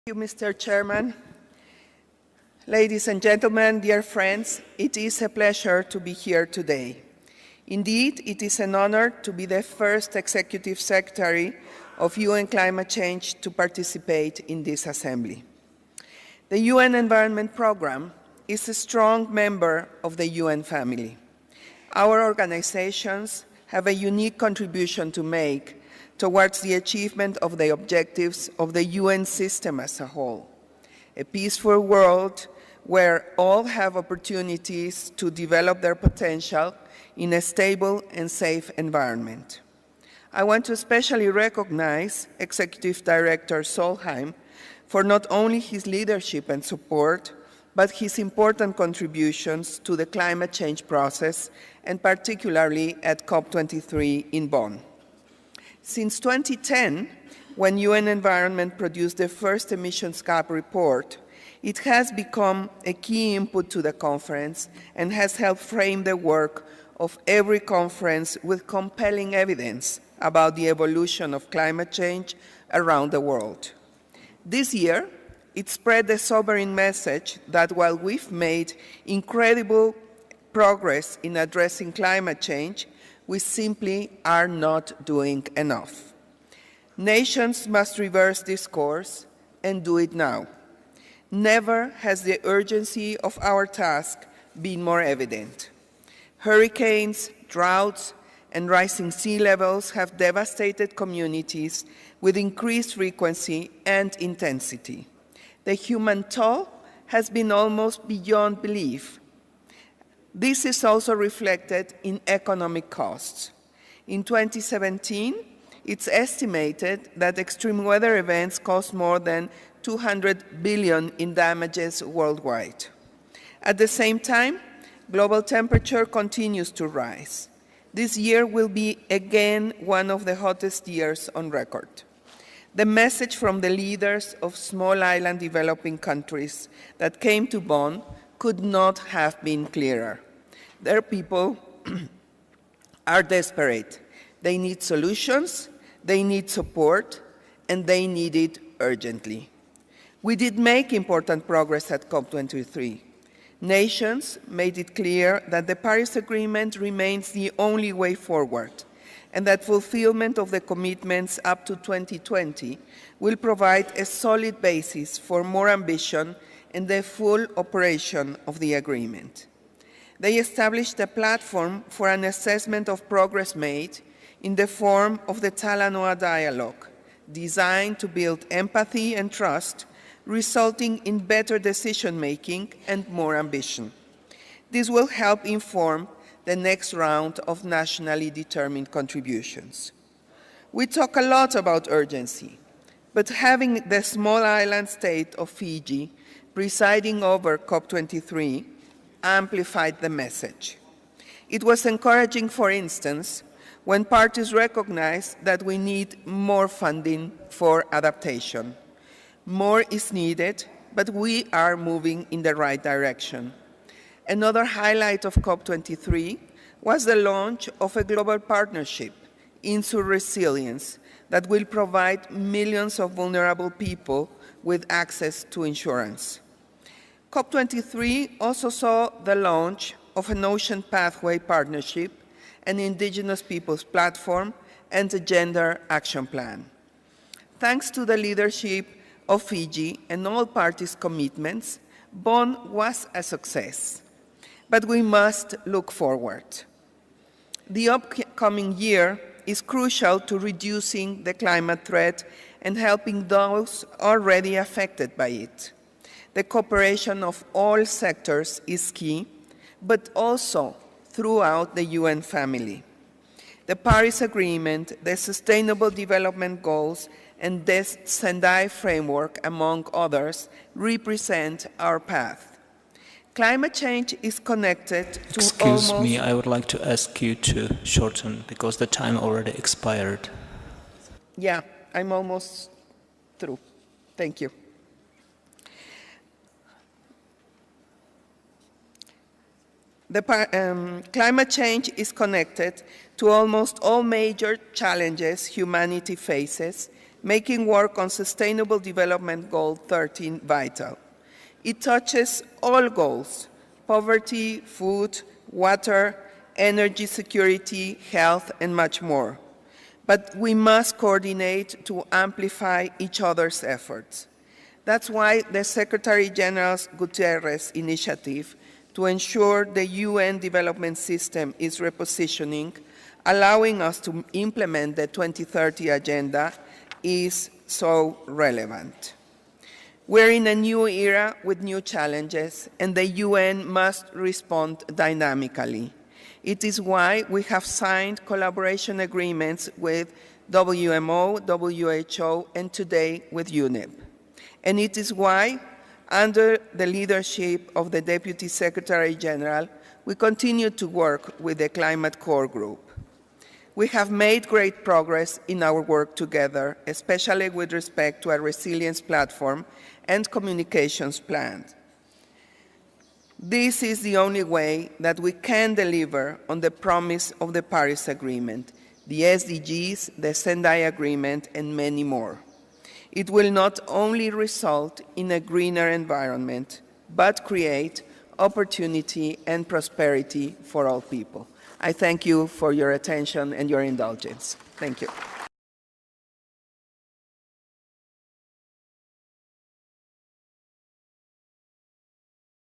Thank you, Mr. Chairman. Ladies and gentlemen, dear friends, it is a pleasure to be here today. Indeed, it is an honor to be the first Executive Secretary of UN Climate Change to participate in this assembly. The UN Environment Programme is a strong member of the UN family. Our organizations have a unique contribution to make towards the achievement of the objectives of the UN system as a whole. A peaceful world where all have opportunities to develop their potential in a stable and safe environment. I want to especially recognize Executive Director Solheim for not only his leadership and support, but his important contributions to the climate change process, and particularly at COP23 in Bonn. Since 2010, when UN Environment produced the first emissions gap report, it has become a key input to the conference and has helped frame the work of every conference with compelling evidence about the evolution of climate change around the world. This year, it spread the sobering message that while we've made incredible progress in addressing climate change, we simply are not doing enough. Nations must reverse this course and do it now. Never has the urgency of our task been more evident. Hurricanes, droughts, and rising sea levels have devastated communities with increased frequency and intensity. The human toll has been almost beyond belief. This is also reflected in economic costs. In 2017, it's estimated that extreme weather events cost more than $200 billion in damages worldwide. At the same time, global temperature continues to rise. This year will be again one of the hottest years on record. The message from the leaders of small island developing countries that came to Bonn could not have been clearer. Their people are desperate. They need solutions, they need support, and they need it urgently. We did make important progress at COP23. Nations made it clear that the Paris Agreement remains the only way forward, and that fulfillment of the commitments up to 2020 will provide a solid basis for more ambition and the full operation of the agreement. They established a platform for an assessment of progress made in the form of the Talanoa Dialogue, designed to build empathy and trust, resulting in better decision-making and more ambition. This will help inform the next round of nationally determined contributions. We talk a lot about urgency, but having the small island state of Fiji presiding over COP23 amplified the message. It was encouraging, for instance, when parties recognized that we need more funding for adaptation. More is needed, but we are moving in the right direction. Another highlight of COP23 was the launch of a global partnership, Insur Resilience, that will provide millions of vulnerable people with access to insurance. COP23 also saw the launch of an Ocean Pathway Partnership, an Indigenous Peoples Platform, and a Gender Action Plan. Thanks to the leadership of Fiji and all parties' commitments, Bonn was a success. But we must look forward. The upcoming year is crucial to reducing the climate threat and helping those already affected by it. The cooperation of all sectors is key, but also throughout the UN family. The Paris Agreement, the Sustainable Development Goals, and the Sendai Framework, among others, represent our path. Climate change is connected to Excuse me, I would like to ask you to shorten because the time already expired. Yeah, I'm almost through. Thank you. Climate change is connected to almost all major challenges humanity faces, making work on Sustainable Development Goal 13 vital. It touches all goals: poverty, food, water, energy security, health, and much more. But we must coordinate to amplify each other's efforts. That's why the Secretary General's Guterres initiative to ensure the UN development system is repositioning, allowing us to implement the 2030 Agenda, is so relevant. We're in a new era with new challenges, and the UN must respond dynamically. It is why we have signed collaboration agreements with WMO, WHO, and today with UNEP. And it is why, under the leadership of the Deputy Secretary General, we continue to work with the Climate Core Group. We have made great progress in our work together, especially with respect to our resilience platform and communications plan. This is the only way that we can deliver on the promise of the Paris Agreement, the SDGs, the Sendai Agreement, and many more. It will not only result in a greener environment, but create opportunity and prosperity for all people. I thank you for your attention and your indulgence. Thank you.